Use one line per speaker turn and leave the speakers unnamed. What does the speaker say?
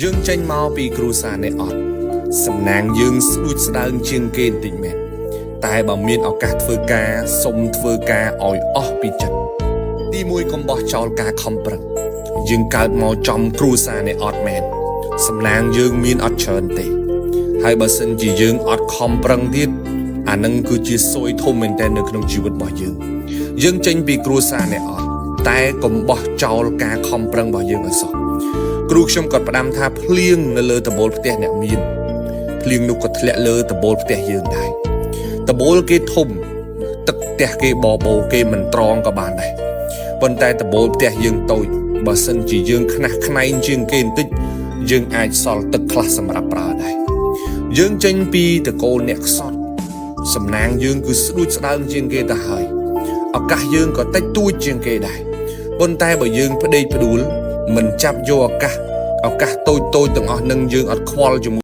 យើងចេញមកពីគ្រួសារនេះអត់សំណាងយើងស្ដួចស្ដើងជាងគេបន្តិចមែនតែបើមានឱកាសធ្វើការសុំធ្វើការឲ្យអស់ពីចិត្តទីមួយកុំបោះចោលការខំប្រឹងយើងកើតមកចំគ្រួសារនេះអត់មែនសំណាងយើងមានអត់ច្រើនទេហើយបើសិនជាយើងអត់ខំប្រឹងទៀតអានឹងគឺជាសួយធំមែនតើនៅក្នុងជីវិតរបស់យើងចេញពីគ្រួសារនេះអត់តែកុំបោះចោលការខំប្រឹងរបស់យើងឲ្យសោះគ្រូខ្ញុំក៏ផ្ដាំថាភ្លៀងនៅលើដំបូលផ្ទះអ្នកមានភ្លៀងនោះក៏ធ្លាក់លើដំបូលផ្ទះយើងដែរដំបូលគេធំទឹកផ្ទះគេបបោគេមិនត្រង់ក៏បានដែរប៉ុន្តែដំបូលផ្ទះយើងតូចបើសិនជាយើងខ្នះខ្នែងជាងគេបន្តិចយើងអាចសល់ទឹកខ្លះសម្រាប់ប្រើដែរយើងចេញពីតកូលអ្នកខ្សត់សំណាងយើងគឺស្ដួចស្ដើងជាងគេទៅហើយឱកាសយើងក៏តិចតួចជាងគេដែរប៉ុន្តែបើយើងផ្ដេកផ្ដួលមិនចាប់យកឱកាសតូចទាំងអស់នឹងយើងអត់ខ្វល់ជាមួយ